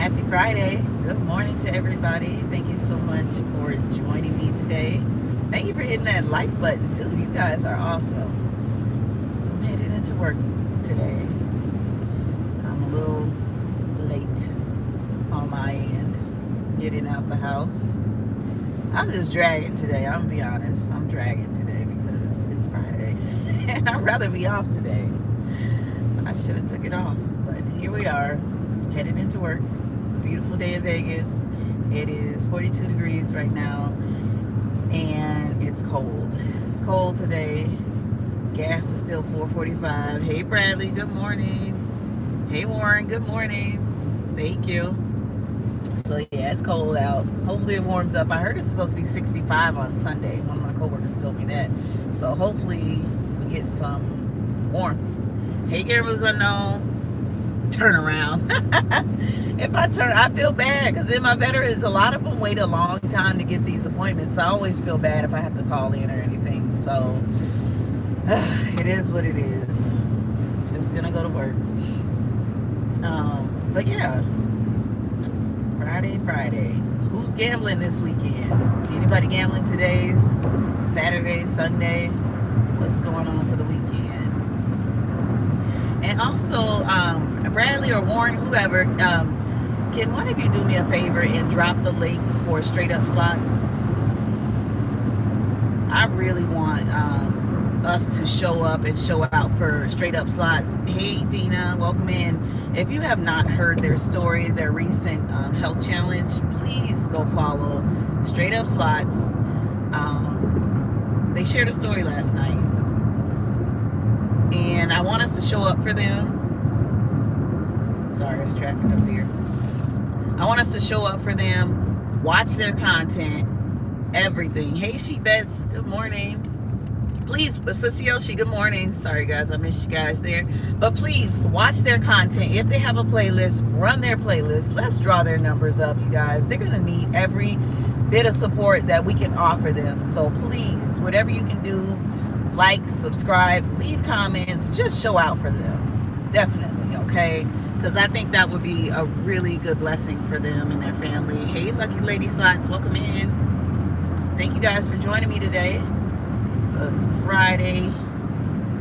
Happy Friday. Good morning to everybody. Thank you so much for joining me today. Thank you for hitting that like button too. You guys are awesome. So I'm headed into work today. I'm a little late on my end getting out the house. I'm just dragging today. I'm gonna be honest. I'm dragging today because it's Friday. And I'd rather be off today. I should have took it off. But here we are, headed into work. Beautiful day in Vegas. It is 42 degrees right now, and it's cold. It's cold today. Gas is still $4.45. Hey Bradley, good morning. Hey Warren, good morning. Thank you. So yeah, it's cold out. Hopefully it warms up. I heard it's supposed to be 65 on Sunday. One of my coworkers told me that. So hopefully we get some warmth. Hey Gamblers Unknown. Turn around. If I turn, I feel bad because in my veterans, a lot of them wait a long time to get these appointments. So I always feel bad if I have to call in or anything. So it is what it is. Just gonna go to work. But yeah, Friday. Who's gambling this weekend? Anybody gambling today? Saturday, Sunday? What's going on for the weekend? And also, Bradley or Warren, whoever, can one of you do me a favor and drop the link for Straight Up Slots? I really want us to show up and show out for Straight Up Slots. Hey, Dina, welcome in. If you have not heard their story, their recent health challenge, please go follow Straight Up Slots. They shared a story last night, and I want us to show up for them. Sorry, there's traffic up here. I want us to show up for them, watch their content, everything. Hey, Sheepbets, good morning. Please, Sister Yoshi, good morning. Sorry, guys, I missed you guys there. But please, watch their content. If they have a playlist, run their playlist. Let's draw their numbers up, you guys. They're going to need every bit of support that we can offer them. So please, whatever you can do, like, subscribe, leave comments, just show out for them. Definitely, okay? Because I think that would be a really good blessing for them and their family. Hey, Lucky Lady Slots, welcome in. Thank you guys for joining me today. It's a Friday,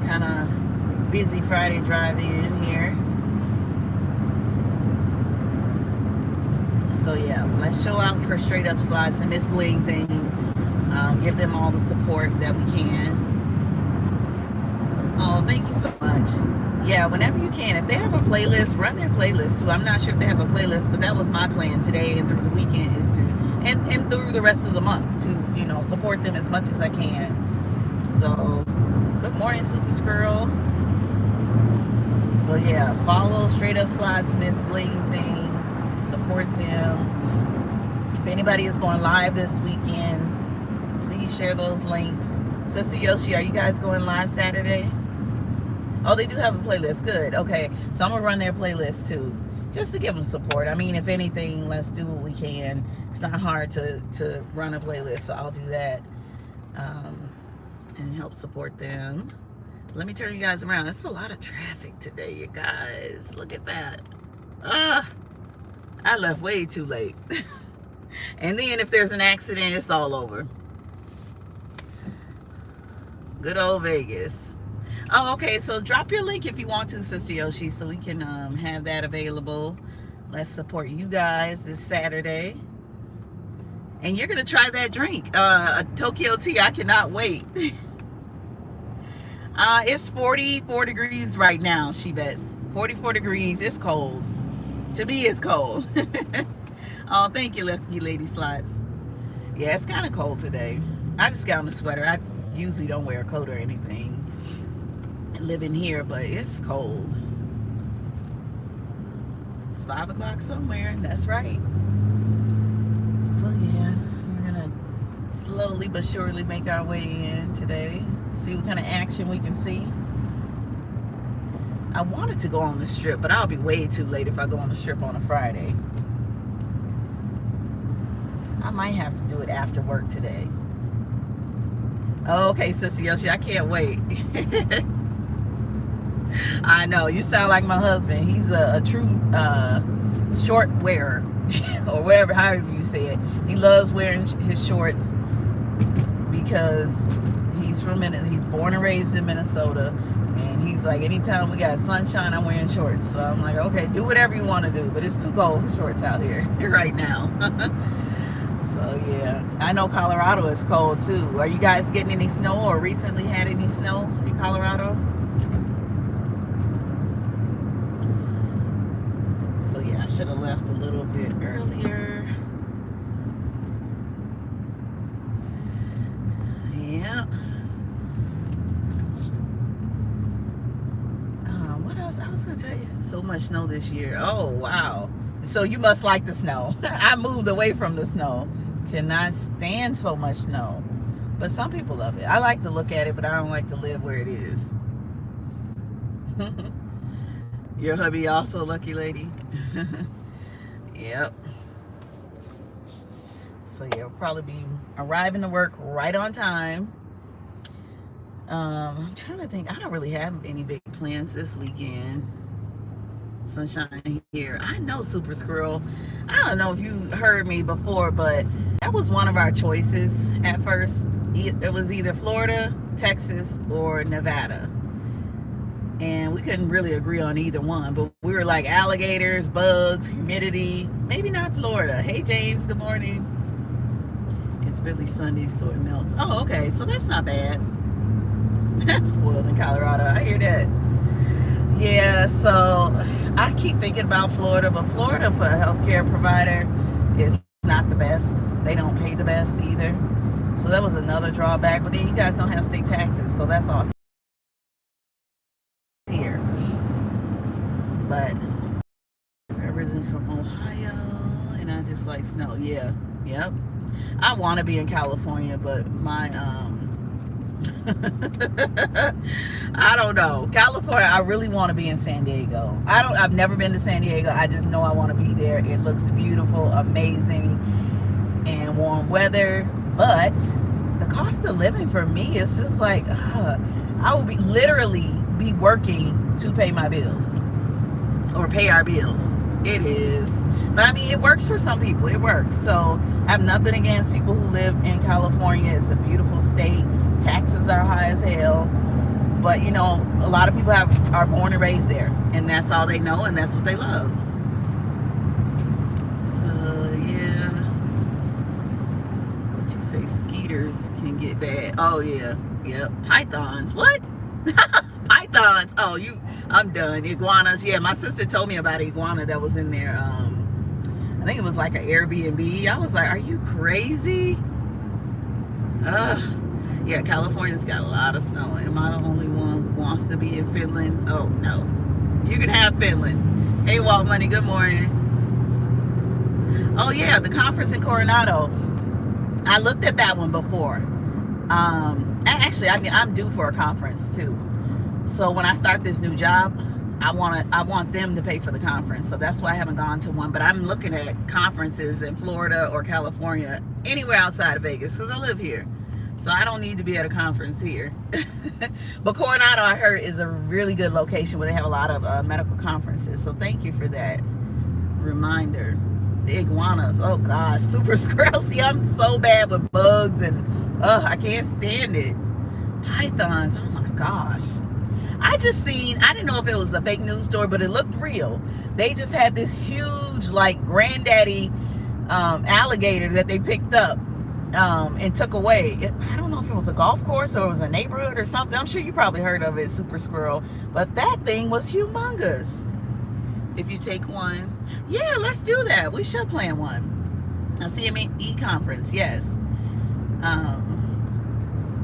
kind of busy Friday drive in here. So yeah, let's show out for Straight Up Slots and Miss Bling thing. Give them all the support that we can. Oh, thank you so much. Yeah, whenever you can. If they have a playlist, run their playlist too. I'm not sure if they have a playlist, but that was my plan today and through the weekend is to, and through the rest of the month to, support them as much as I can. So, good morning, Super Squirrel. So yeah, follow Straight Up Slots, Miss Bling thing. Support them. If anybody is going live this weekend, please share those links. Sister Yoshi, are you guys going live Saturday? Oh, they do have a playlist. Good. Okay. So I'm going to run their playlist too, just to give them support. I mean, if anything, let's do what we can. It's not hard to run a playlist, so I'll do that and help support them. Let me turn you guys around. It's a lot of traffic today, you guys. Look at that. I left way too late. And then if there's an accident, it's all over. Good old Vegas. Oh, okay. So drop your link if you want to, Sister Yoshi, so we can have that available. Let's support you guys this Saturday. And you're going to try that drink, a Tokyo tea. I cannot wait. It's 44 degrees right now, she bets. 44 degrees. It's cold. To me, it's cold. Oh, thank you, Lucky Lady Slots. Yeah, it's kind of cold today. I just got on a sweater. I usually don't wear a coat or anything living here, but it's cold. It's 5 o'clock somewhere. That's right. So yeah, we're gonna slowly but surely make our way in today. See what kind of action we can see. I wanted to go on the strip, but I'll be way too late if I go on the strip on a Friday. I might have to do it after work today. Oh, okay, Sister Yoshi, I can't wait. I know, you sound like my husband. He's a true short wearer or whatever, however you say it. He loves wearing his shorts because he's born and raised in Minnesota, and he's like, anytime we got sunshine, I'm wearing shorts. So I'm like, okay, do whatever you want to do, but it's too cold for shorts out here right now. So yeah, I know Colorado is cold too. Are you guys getting any snow or recently had any snow in Colorado? So yeah, I should have left a little bit earlier. Yeah. What else? I was gonna tell you. So much snow this year. Oh wow. So you must like the snow. I moved away from the snow. Cannot stand so much snow. But some people love it. I like to look at it, but I don't like to live where it is. Your hubby also lucky lady? Yep. So yeah, we'll probably be arriving to work right on time. I'm trying to think. I don't really have any big plans this weekend. Sunshine here. I know Super Squirrel. I don't know if you heard me before, but that was one of our choices at first. It was either Florida, Texas, or Nevada. And we couldn't really agree on either one, but we were like alligators, bugs, humidity. Maybe not Florida. Hey James, good morning. It's really Sunday, so it melts. Oh, okay, so that's not bad. Spoiled in Colorado, I hear that. Yeah, so I keep thinking about Florida, but Florida for a healthcare provider is not the best. They don't pay the best either. So that was another drawback. But then you guys don't have state taxes, so that's awesome here. But I'm originally from Ohio, and I just like snow. Yeah, yep. I want to be in California, but my I don't know. California, I really want to be in San Diego. I've never been to San Diego. I just know I want to be there. It looks beautiful, amazing, and warm weather. But the cost of living for me is just like, I will literally be working to pay my bills or pay our bills. It is. But I mean, it works for some people. It works. So I have nothing against people who live in California. It's a beautiful state. Taxes are high as hell. But, you know, a lot of people are born and raised there. And that's all they know, and that's what they love. So, yeah. What you say? Skeeters can get bad. Oh, yeah. Yep. Pythons. What? Pythons. Oh, I'm done. Iguanas. Yeah, my sister told me about an iguana that was in there. I think it was like an Airbnb. I was like, are you crazy? Yeah, California's got a lot of snow. Am I the only one who wants to be in Finland? Oh, no. You can have Finland. Hey, Walt Money, good morning. Oh, yeah, the conference in Coronado. I looked at that one before. Actually, I'm due for a conference, too. So when I start this new job, I want them to pay for the conference. So that's why I haven't gone to one. But I'm looking at conferences in Florida or California, anywhere outside of Vegas, because I live here. So I don't need to be at a conference here. But Coronado, I heard, is a really good location where they have a lot of medical conferences. So thank you for that reminder. The iguanas, oh gosh, Super Squirrel. See, I'm so bad with bugs, and I can't stand it. Pythons, oh my gosh. I didn't know if it was a fake news story, but it looked real. They just had this huge, like, granddaddy alligator that they picked up and took away. I don't know if it was a golf course or it was a neighborhood or something. I'm sure you probably heard of it, Super Squirrel. But that thing was humongous. If you take one, yeah, let's do that. We should plan one. A CME conference, yes.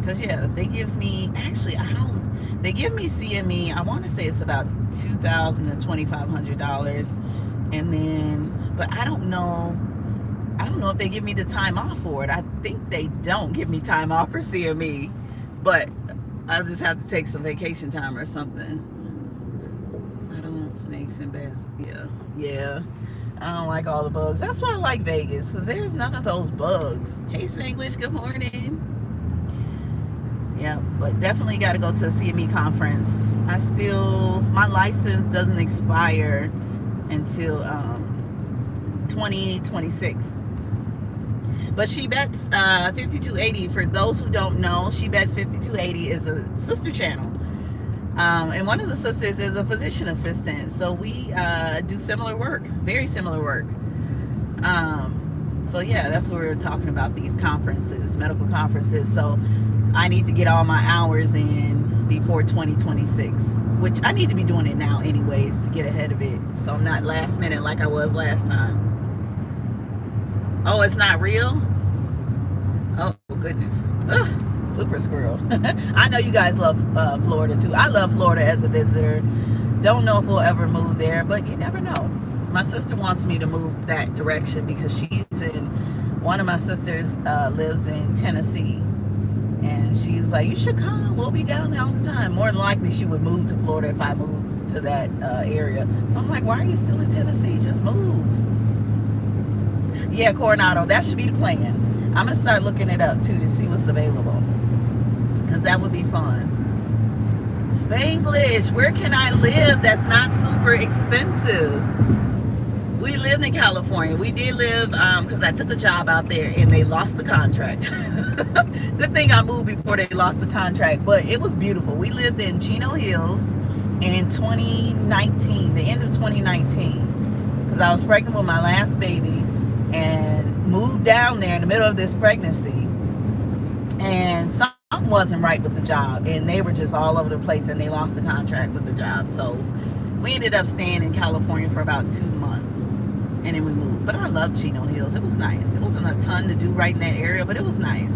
Because, yeah, they give me, actually, they give me CME, I want to say it's about $2,000 to $2,500. And then, but I don't know if they give me the time off for it. I think they don't give me time off for CME, but I'll just have to take some vacation time or something. I don't want snakes and beds. Yeah. I don't like all the bugs. That's why I like Vegas, because there's none of those bugs. Hey, Spanglish, good morning. Yeah, but definitely got to go to a CME conference. My license doesn't expire until 2026. But She Bets 5280, for those who don't know, She Bets 5280 is a sister channel. And one of the sisters is a physician assistant. So we do similar work, very similar work. So yeah, that's what we're talking about, these conferences, medical conferences. So I need to get all my hours in before 2026, which I need to be doing it now anyways to get ahead of it. So I'm not last minute like I was last time. Oh, it's not real? Oh, goodness. Ugh, super squirrel. I know you guys love Florida too. I love Florida as a visitor. Don't know if we'll ever move there, but you never know. My sister wants me to move that direction because she's in, one of my sisters lives in Tennessee. And she was like, you should come. We'll be down there all the time. More than likely, she would move to Florida if I moved to that area. I'm like, why are you still in Tennessee? Just move. Yeah, Coronado. That should be the plan. I'm going to start looking it up, too, to see what's available. Because that would be fun. Spanglish. Where can I live that's not super expensive? We lived in California. We did live, because I took a job out there and they lost the contract. Good thing I moved before they lost the contract, but it was beautiful. We lived in Chino Hills in 2019, the end of 2019, because I was pregnant with my last baby and moved down there in the middle of this pregnancy. And something wasn't right with the job, and they were just all over the place, and they lost the contract with the job. So we ended up staying in California for about 2 months, and then we moved. But I love Chino Hills. It was nice. It wasn't a ton to do right in that area, but it was nice.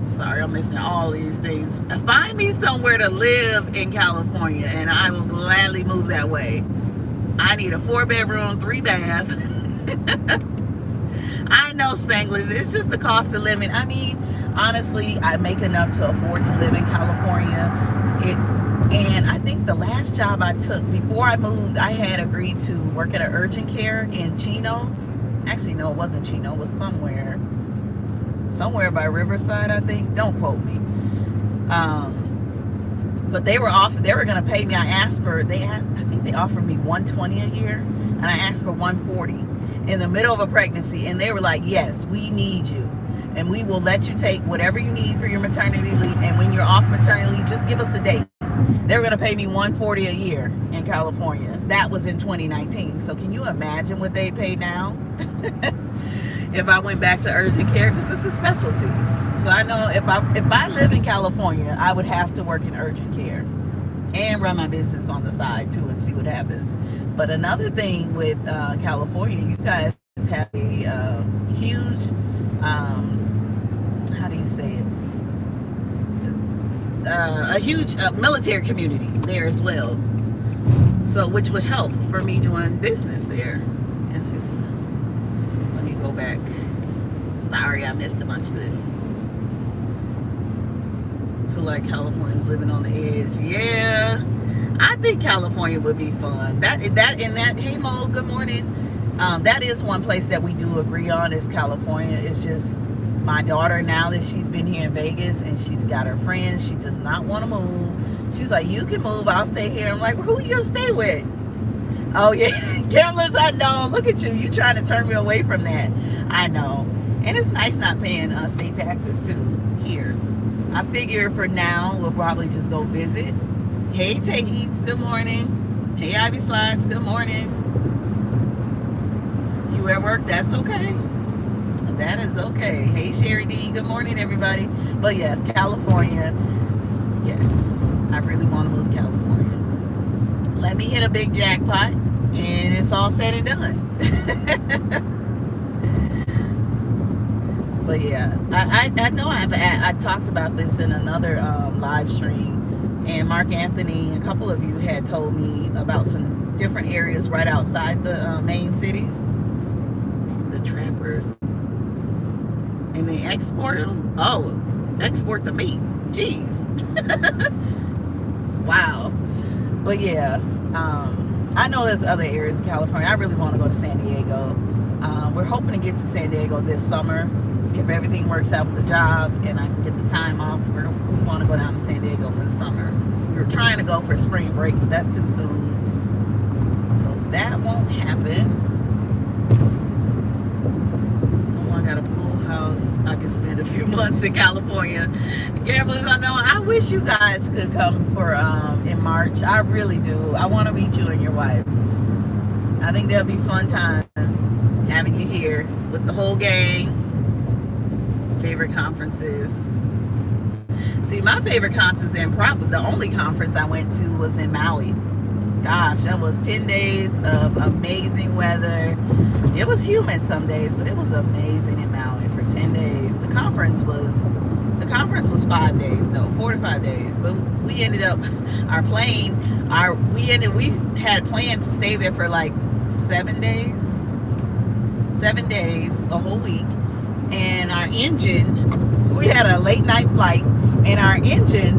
Sorry, I'm missing all these things. Find me somewhere to live in California, and I will gladly move that way. I need a 4-bedroom, 3-bath. I know, Spanglish. It's just the cost of living. I mean, honestly, I make enough to afford to live in California. And I think the last job I took before I moved, I had agreed to work at an urgent care in Chino. Actually, no, it wasn't Chino. It was somewhere by Riverside, I think. Don't quote me. But they were going to pay me. I think they offered me $120 a year, and I asked for $140 in the middle of a pregnancy, and they were like, yes, we need you, and we will let you take whatever you need for your maternity leave, and when you're off maternity leave, just give us a date. They were going to pay me $140 a year in California. That was in 2019. So can you imagine what they pay now? If I went back to urgent care, because it's a specialty. So I know if I live in California, I would have to work in urgent care and run my business on the side too and see what happens. But another thing with California, you guys have a huge, how do you say it? A huge military community there as well. So which would help for me doing business there. Yes, let me go back. Sorry, I missed a bunch of this. I feel like California's living on the edge. Yeah, I think California would be fun. Hey Mo, good morning. That is one place that we do agree on, is California. It's just my daughter, now that she's been here in Vegas and she's got her friends, she does not want to move. She's like, you can move, I'll stay here. I'm like, well, who are you gonna stay with? Oh yeah, gamblers unknown. Look at you. You trying to turn me away from that. I know. And it's nice not paying state taxes too here. I figure for now we'll probably just go visit. Hey Tay Eats, good morning. Hey Ivy Slides, good morning. You at work? That's okay. That is okay. Hey Sherry D, good morning everybody. But yes, California. Yes, I really want to move to California. Let me hit a big jackpot and it's all said and done. But yeah, I know I talked about this in another live stream, and Mark Anthony, a couple of you had told me about some different areas right outside the main cities, the trappers, and they export them. Oh, export the meat. Jeez. Wow. But yeah, I know there's other areas of California. I really want to go to San Diego. We're hoping to get to San Diego this summer. If everything works out with the job and I can get the time off, we want to go down to San Diego for the summer. We were trying to go for spring break, but that's too soon. So that won't happen. Someone got a pool house. I can spend a few months in California. Gamblers Unknown, I wish you guys could come for in March. I really do. I want to meet you and your wife. I think there'll be fun times having you here with the whole gang. Favorite conferences. See, my favorite conference, and probably the only conference I went to, was in Maui. Gosh, that was 10 days of amazing weather. It was humid some days, but it was amazing in Maui for 10 days. The conference was 5 days though, 4 to 5 days. But we ended up we had planned to stay there for like 7 days. 7 days, a whole week. And our engine, we had a late night flight, and our engine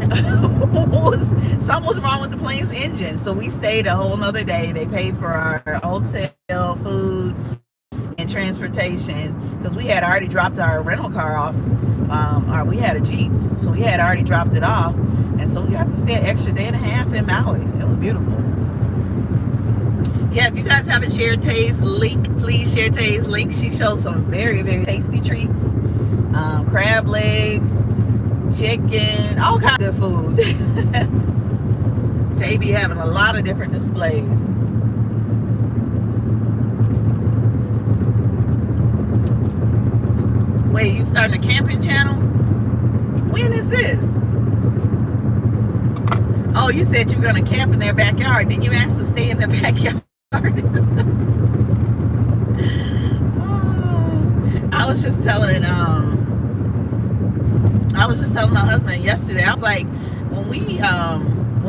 something was wrong with the plane's engine. So we stayed a whole nother day. They paid for our hotel, food, and transportation, because we had already dropped our rental car off. We had a Jeep, so we had already dropped it off, and so we got to stay an extra day and a half in Maui. It was beautiful. Yeah, if you guys haven't shared Tay's link, please share Tay's link. She shows some very, very tasty treats. Crab legs, chicken, all kinds of good food. Tay be having a lot of different displays. Wait, you starting a camping channel? When is this? Oh, you said you were going to camp in their backyard. Didn't you ask to stay in their backyard? I was just telling my husband yesterday. I was like, when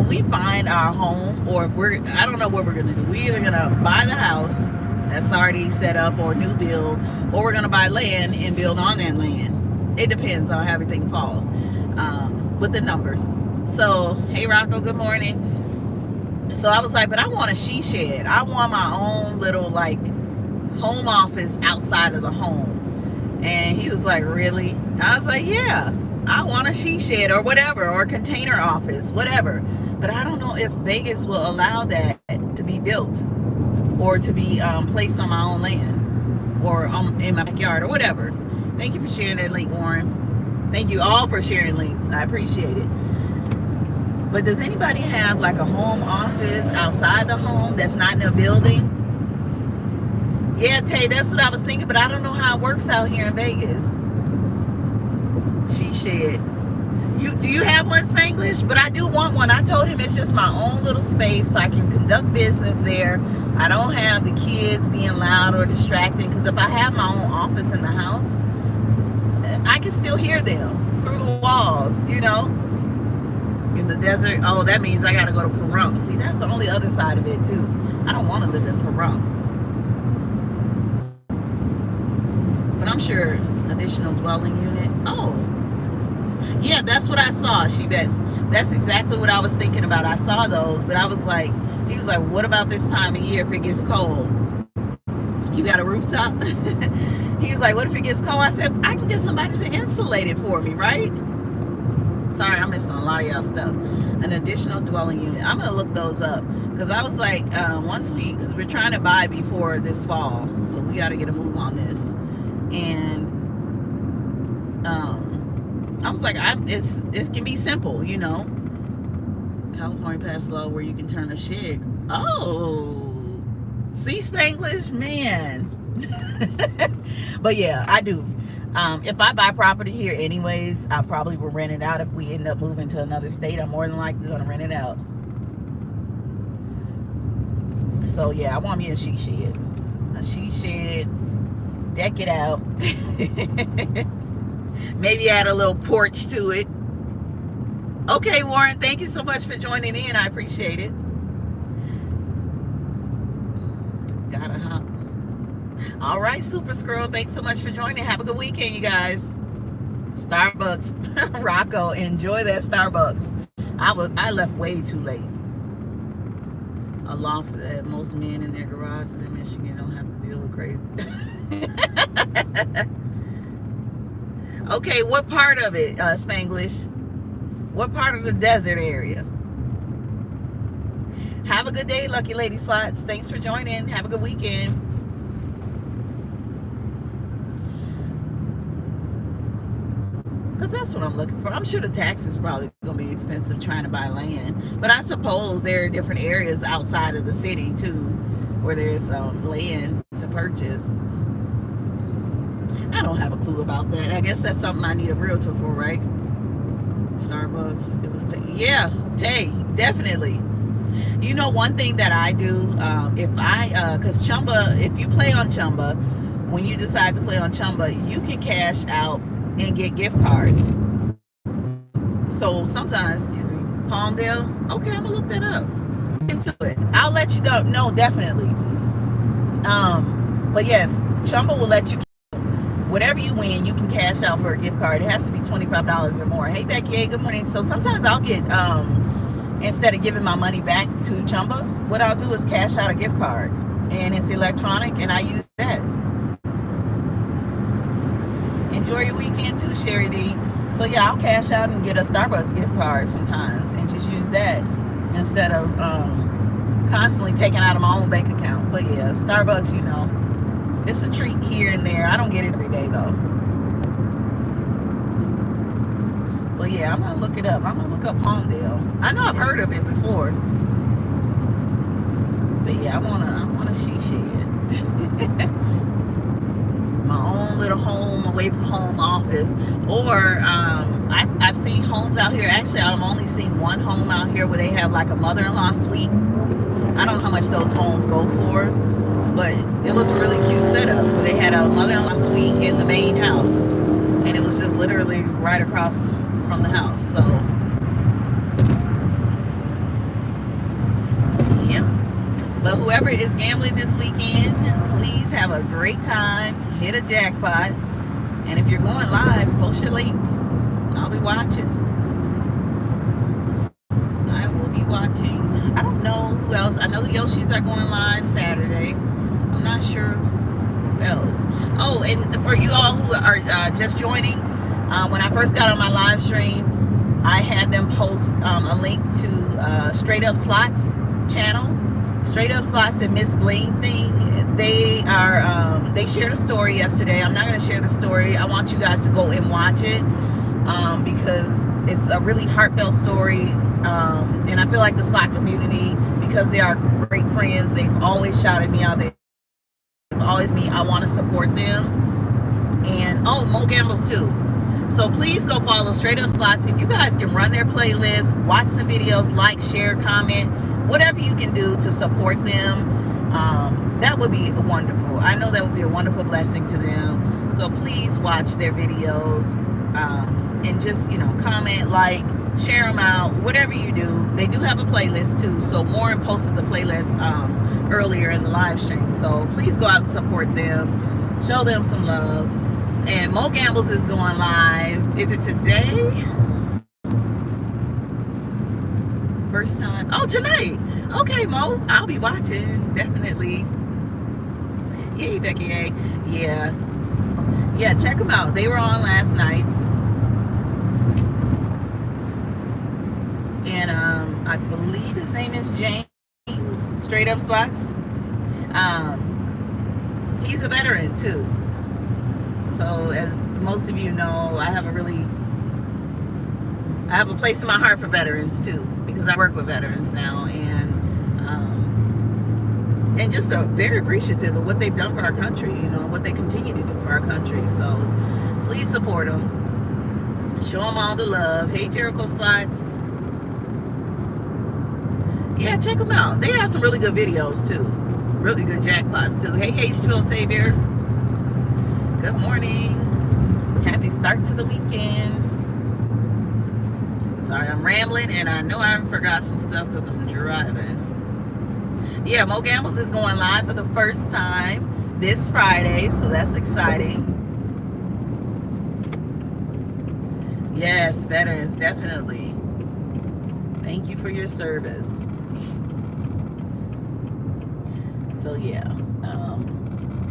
we find our home, or if I don't know what we're gonna do. We're either gonna buy the house that's already set up, or new build, or we're gonna buy land and build on that land. It depends on how everything falls with the numbers. So, hey Rocco, good morning. So I was like, but I want a she shed. I want my own little like home office outside of the home. And he was like, really? I was like, yeah, I want a she shed or whatever, or a container office, whatever. But I don't know if Vegas will allow that to be built, or to be placed on my own land, or in my backyard, or whatever. Thank you for sharing that link, Warren. Thank you all for sharing links. I appreciate it. But does anybody have like a home office outside the home that's not in a building? Yeah, Tay, that's what I was thinking, but I don't know how it works out here in Vegas. She shed. Do you have one, Spanglish? But I do want one. I told him it's just my own little space so I can conduct business there. I don't have the kids being loud or distracting, because if I have my own office in the house, I can still hear them through the walls, you know? In the desert, oh, that means I gotta go to Pahrump. See, that's the only other side of it too. I don't want to live in Pahrump. But I'm sure additional dwelling unit. Oh, yeah, that's what I saw. She bets. That's exactly what I was thinking about. I saw those, but I was like, he was like, what about this time of year if it gets cold? You got a rooftop? He was like, what if it gets cold? I said, I can get somebody to insulate it for me, right? Sorry, I'm missing a lot of y'all stuff. An additional dwelling unit. I'm going to look those up. Because I was like, because we're trying to buy before this fall. So we got to get a move on this. And I was like, it can be simple, you know. California passed a law where you can turn a shed. Oh, see, Spanglish, man. But yeah, I do. If I buy property here anyways, I probably will rent it out. If we end up moving to another state, I'm more than likely going to rent it out. So yeah, I want me a she shed. A she shed. Deck it out. Maybe add a little porch to it. Okay, Warren, thank you so much for joining in. I appreciate it. Gotta hop. All right, Super Scroll, thanks so much for joining. Have a good weekend, you guys. Starbucks. Rocco, enjoy that Starbucks. I left way too late. A law for that most men in their garages in Michigan don't have to deal with crazy. Okay, what part of it, Spanglish? What part of the desert area? Have a good day, Lucky Lady Slots. Thanks for joining. Have a good weekend. Because that's what I'm looking for. I'm sure the tax is probably going to be expensive trying to buy land. But I suppose there are different areas outside of the city, too, where there's land to purchase. I don't have a clue about that. I guess that's something I need a realtor for, right? Starbucks. It was yeah, Tay, definitely. You know, one thing that I do, because Chumba, if you play on Chumba, when you decide to play on Chumba, you can cash out and get gift cards. So sometimes, excuse me, Palmdale. Okay, I'm gonna look that up. Into it. I'll let you know. No, definitely. But yes, Chumba will let you. Whatever you win, you can cash out for a gift card. It has to be $25 or more. Hey, Becky, hey, good morning. So sometimes I'll get, instead of giving my money back to Chumba, what I'll do is cash out a gift card. And it's electronic, and I use that. Enjoy your weekend too, Sherry D. So yeah, I'll cash out and get a Starbucks gift card sometimes and just use that instead of constantly taking out of my own bank account. But yeah, Starbucks, you know, it's a treat here and there. I don't get it every day though. But yeah, I'm gonna look it up. I'm gonna look up Palmdale. I know I've heard of it before. But yeah, I want a she shed. My own little home away from home office. Or I've seen homes out here. Actually, I've only seen one home out here where they have like a mother-in-law suite. I don't know how much those homes go for, but it was a really cute setup where they had a mother-in-law suite in the main house, and it was just literally right across from the house. So yeah, but whoever is gambling this weekend, please have a great time, hit a jackpot, and if you're going live, post your link. I'll be watching. I will be watching. I don't know who else. I know the Yoshis are going live Saturday. I'm not sure who else. Oh, and for you all who are just joining, when I first got on my live stream, I had them post a link to Straight Up Slots channel. Straight Up Slots and Miss Bling thing. They are they shared a story yesterday. I'm not going to share the story. I want you guys to go and watch it because it's a really heartfelt story. And I feel like the slot community, because they are great friends, they've always shouted me out. They've always me. I want to support them. And oh, Mo Gambles too. So please go follow Straight Up Slots. If you guys can run their playlist, watch some videos, like, share, comment, whatever you can do to support them, that would be wonderful. I know that would be a wonderful blessing to them. So please watch their videos and just, you know, comment, like, share them out, whatever you do. They do have a playlist too. So Warren posted the playlist earlier in the live stream. So please go out and support them. Show them some love. And Mo Gambles is going live. Is it today? First time. Oh, tonight. Okay, Mo. I'll be watching. Definitely. Yay, Becky. Yay. Yeah. Yeah, check them out. They were on last night. And I believe his name is James. Straight Up Slots. He's a veteran too. So as most of you know, I have a place in my heart for veterans too, because I work with veterans now, and just very appreciative of what they've done for our country, you know, what they continue to do for our country. So please support them. Show them all the love. Hey, Jericho Slots. Yeah, check them out. They have some really good videos too. Really good jackpots too. Hey, H2O Savior. Good morning. Happy start to the weekend. Sorry, I'm rambling, and I know I forgot some stuff because I'm driving. Yeah, Mo Gambles is going live for the first time this Friday, so that's exciting. Yes, veterans, definitely. Thank you for your service. So yeah,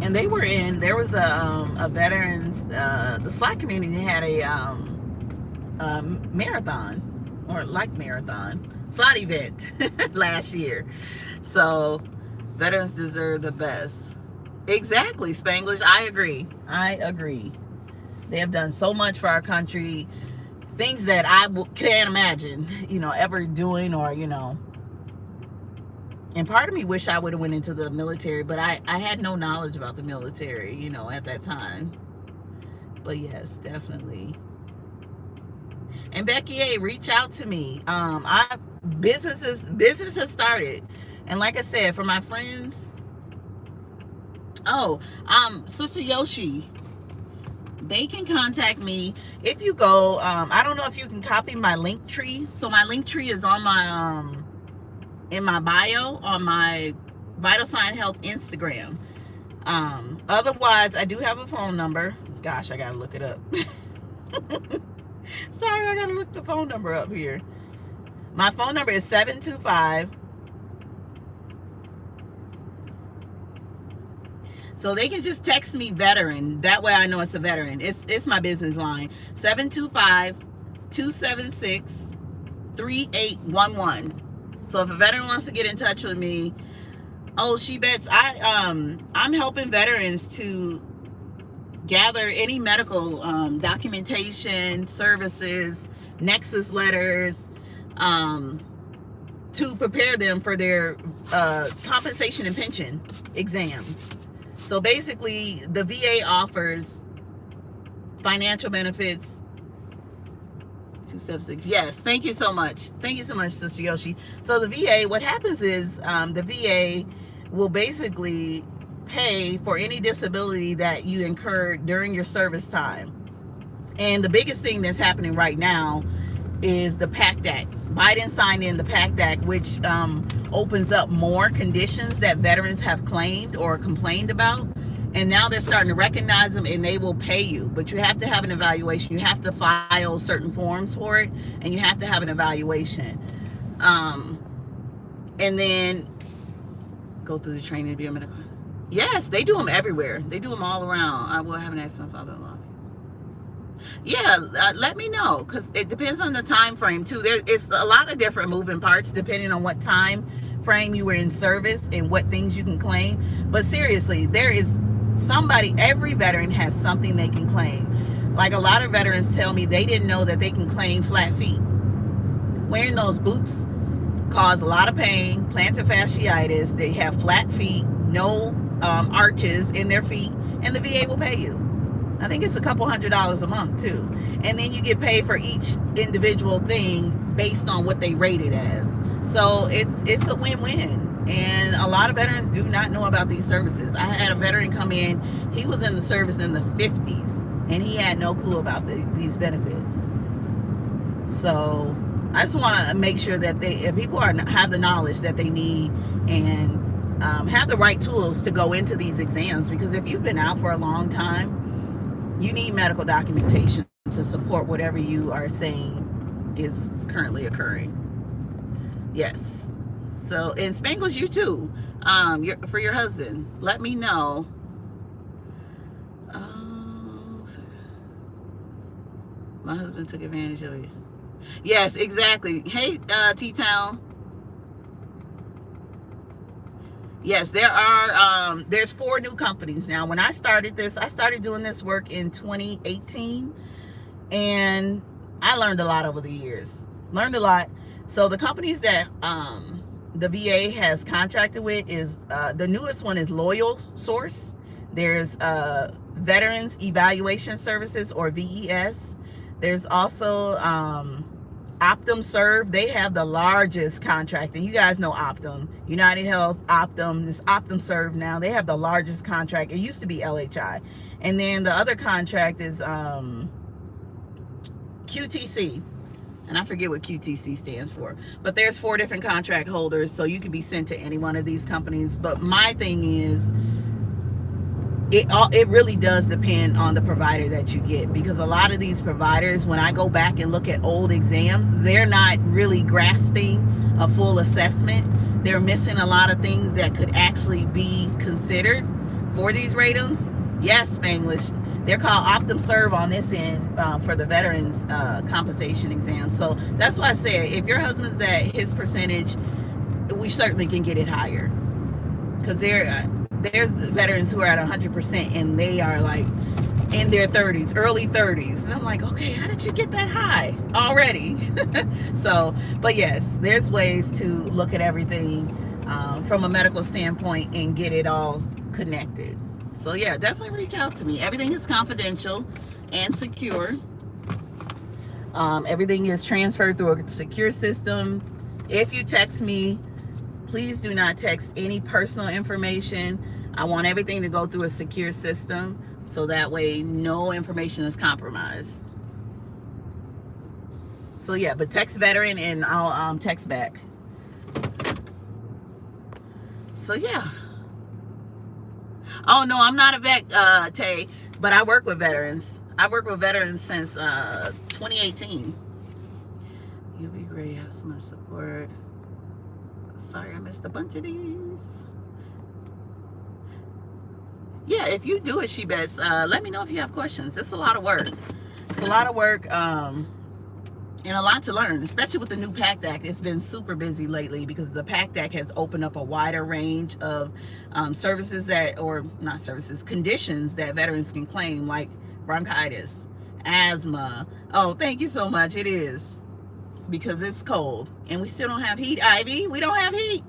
and there was a veterans, the slot community had a marathon, or like marathon, slot event last year. So veterans deserve the best. Exactly, Spanglish. I agree. I agree. They have done so much for our country, things that I can't imagine, ever doing, or, and part of me wish I would have went into the military, but I had no knowledge about the military, at that time. But yes, definitely. And Becky A, reach out to me. Business has started. And like I said, for my friends, Sister Yoshi, they can contact me. If you go, I don't know if you can copy my link tree. So my link tree is on my in my bio on my Vital Sign Health Instagram. Otherwise, I do have a phone number. Gosh, I gotta look it up. Sorry, I gotta look the phone number up here. My phone number is 725. So they can just text me veteran. That way I know it's a veteran. It's my business line. 725-276-3811. So if a veteran wants to get in touch with me, she bets I'm helping veterans to gather any medical documentation, services, nexus letters, to prepare them for their compensation and pension exams. So basically, the VA offers financial benefits. 276. Yes, thank you so much. Thank you so much, Sister Yoshi. So the VA, what happens is the VA will basically pay for any disability that you incurred during your service time. And the biggest thing that's happening right now is the PACT Act. Biden signed in the PACT Act, which opens up more conditions that veterans have claimed or complained about. And now they're starting to recognize them, and they will pay you. But you have to have an evaluation. You have to file certain forms for it, and you have to have an evaluation. And then go through the training to be a medical. Yes, they do them everywhere. They do them all around. I haven't asked my father-in-law. Yeah, let me know, because it depends on the time frame too. It's a lot of different moving parts depending on what time frame you were in service and what things you can claim. But seriously, there is every veteran has something they can claim. Like a lot of veterans tell me they didn't know that they can claim flat feet. Wearing those boots cause a lot of pain, plantar fasciitis. They have flat feet, no arches in their feet, and the VA will pay you. I think it's a couple $100s a month too. And then you get paid for each individual thing based on what they rate it as. So it's a win-win. And a lot of veterans do not know about these services. I had a veteran come in, he was in the service in the 50s, and he had no clue about these benefits. So I just want to make sure that people have the knowledge that they need, and have the right tools to go into these exams. Because if you've been out for a long time, you need medical documentation to support whatever you are saying is currently occurring. Yes. So in Spanglish, you too. For your husband, let me know. My husband took advantage of you. Yes, exactly. Hey, T-Town. Yes, there's 4 new companies now. When I started doing this work in 2018, and I learned a lot over the years. Learned a lot. So the companies that the VA has contracted with is the newest one is Loyal Source. There's Veterans Evaluation Services, or VES. There's also Optum Serve. They have the largest contract, and you guys know Optum, United Health, Optum. This Optum Serve now, they have the largest contract. It used to be LHI, and then the other contract is QTC, and I forget what QTC stands for. But there's 4 different contract holders, so you can be sent to any one of these companies. But my thing is, it really does depend on the provider that you get, because a lot of these providers, when I go back and look at old exams, they're not really grasping a full assessment. They're missing a lot of things that could actually be considered for these ratings. Yes, Spanglish. They're called OptumServe on this end for the veterans compensation exam. So that's why I said if your husband's at his percentage, we certainly can get it higher. Because there's veterans who are at 100% and they are like in their 30s, early 30s. And I'm like, okay, how did you get that high already? So, but yes, there's ways to look at everything from a medical standpoint and get it all connected. So yeah, definitely reach out to me. Everything is confidential and secure. Everything is transferred through a secure system. If you text me, please do not text any personal information. I want everything to go through a secure system so that way no information is compromised. So yeah, but text veteran and I'll text back. So yeah. Oh no, I'm not a vet, Tay, but I work with veterans. I work with veterans since 2018. You'll be great. Have so much support. Sorry, I missed a bunch of these. Yeah, if you do it, She Bets, let me know if you have questions. It's a lot of work. It's a lot of work and a lot to learn, especially with the new PACT Act. It's been super busy lately because the PACT Act has opened up a wider range of services that, or not services, conditions that veterans can claim, like bronchitis, asthma. Oh, thank you so much. It is. Because it's cold and we still don't have heat, Ivy. We don't have heat.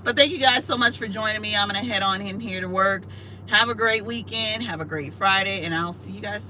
But thank you guys so much for joining me. I'm going to head on in here to work. Have a great weekend. Have a great Friday. And I'll see you guys soon.